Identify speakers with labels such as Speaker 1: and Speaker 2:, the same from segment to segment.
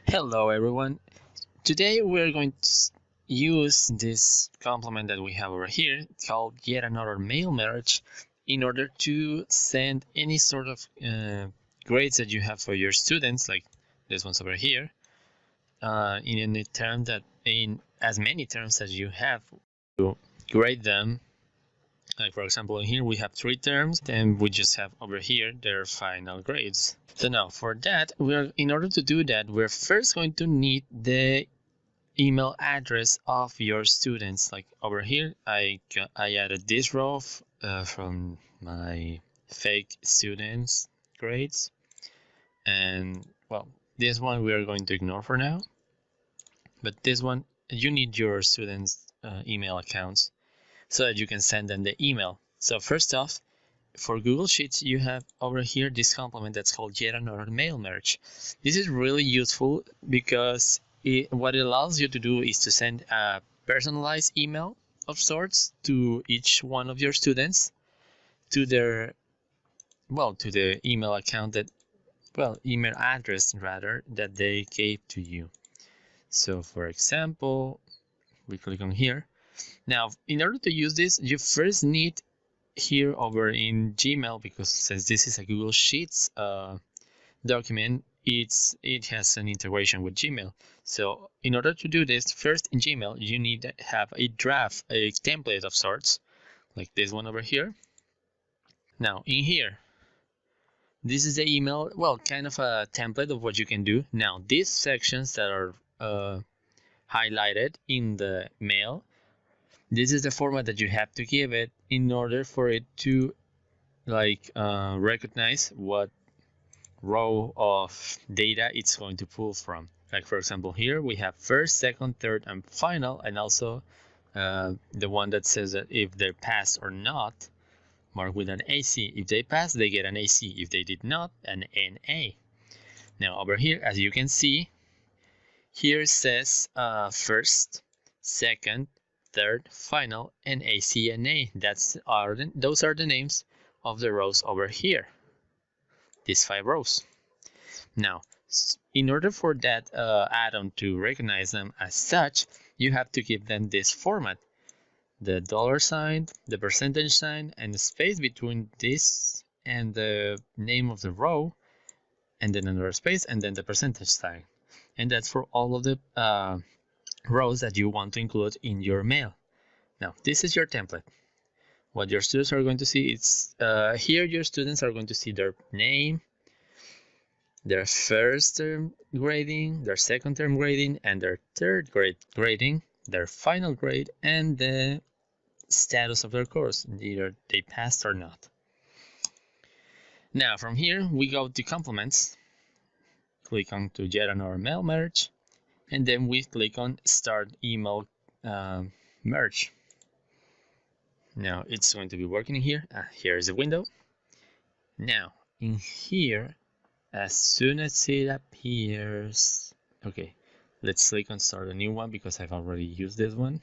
Speaker 1: Hello everyone. Today we're going to use this complement that we have over here called yet another mail merge in order to send any sort of grades that you have for your students, like this one's over here, in any term that in as many terms as you have to grade them. Like for example, here we have 3 terms, then we just have over here their final grades. So now for that, in order to do that, we're first going to need the email address of your students. Like over here, I added this row from my fake students grades, and well, this one we are going to ignore for now. But this one, you need your students' email accounts so that you can send them the email. So first off, for Google Sheets, you have over here this complement that's called yet another mail merge. This is really useful because what it allows you to do is to send a personalized email of sorts to each one of your students to their, to the email account that, email address rather, that they gave to you. So for example, we click on here. Now, in order to use this, you first need here over in Gmail, because since this is a Google Sheets document, it has an integration with Gmail. So in order to do this, first in Gmail, you need to have a draft, a template of sorts, like this one over here. Now in here, this is the email, kind of a template of what you can do. Now these sections that are highlighted in the mail, this is the format that you have to give it in order for it to recognize what row of data it's going to pull from. Like for example, here we have first, second, third, and final, and also the one that says that if they're passed or not, marked with an AC. If they pass, they get an AC. If they did not, an NA. Now over here, as you can see, here it says first, second, third, final, and AC and A. Those are the names of the rows over here. These 5 rows. Now, in order for that add-on to recognize them as such, you have to give them this format: the $sign, the percentage sign, and the space between this and the name of the row, and then another space, and then the percentage sign. And that's for all of the rows that you want to include in your mail. Now, this is your template. What your students are going to see is here your students are going to see their name, their first term grading, their second term grading, and their third grade grading, their final grade, and the status of their course, either they passed or not. Now from here we go to complements, click on to yet another mail merge, and then we click on start email merge. Now it's going to be working here. Here's the window. Now in here, as soon as it appears, okay, let's click on start a new one because I've already used this one.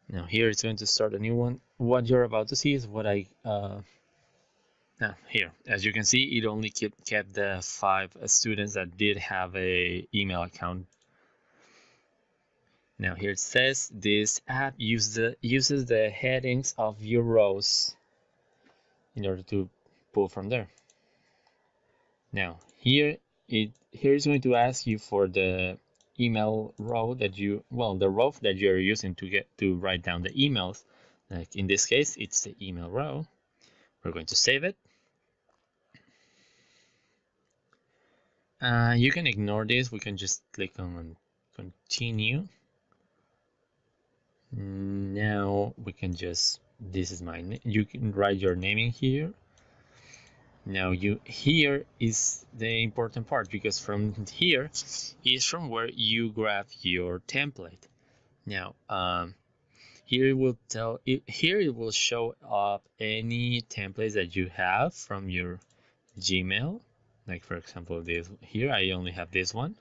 Speaker 1: Now here it's going to start a new one. What you're about to see is what I here, as you can see, it only kept the 5 students that did have a email account. Now here it says this app uses the headings of your rows in order to pull from there. Now here is going to ask you for the email row that the row that you're using to write down the emails. Like in this case, it's the email row. We're going to save it. You can ignore this. We can just click on continue. Now we can just, this is my name. You can write your name in here. Now here is the important part, because from here is from where you grab your template. Now here it will show up any templates that you have from your Gmail. Like for example, this here, I only have this one.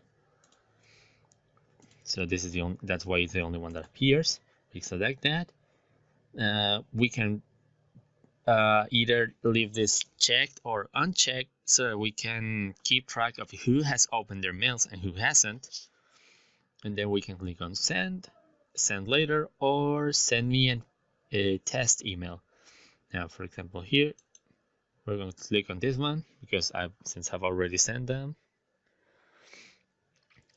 Speaker 1: So this is that's why it's the only one that appears. We select that. We can either leave this checked or unchecked so we can keep track of who has opened their mails and who hasn't. And then we can click on send later, or send me a test email. Now, for example, here we're going to click on this one because since I've already sent them.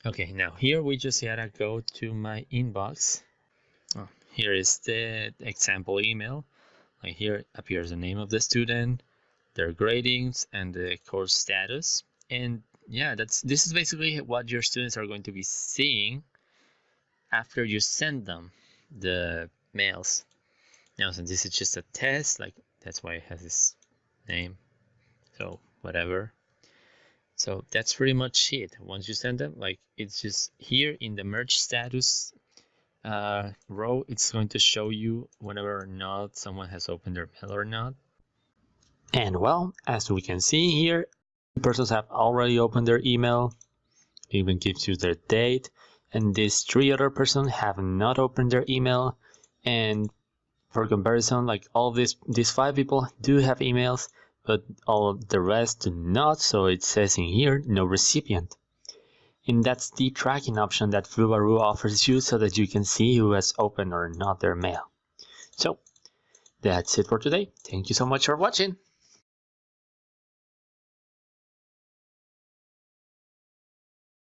Speaker 1: Okay, now here we just gotta go to my inbox. Oh, here is the example email. Like here appears the name of the student, their gradings, and the course status. And yeah, this is basically what your students are going to be seeing after you send them the mails. Now, since this is just a test, like that's why it has this name, so whatever. So that's pretty much it. Once you send them, like it's just here in the merge status row, it's going to show you whether or not someone has opened their mail or not. And well, as we can see here, persons have already opened their email. It even gives you their date, and these 3 other persons have not opened their email. And for comparison, like all these 5 people do have emails, but all of the rest do not, so it says in here, no recipient. And that's the tracking option that Flubaroo offers you so that you can see who has opened or not their mail. So, that's it for today. Thank you so much for watching.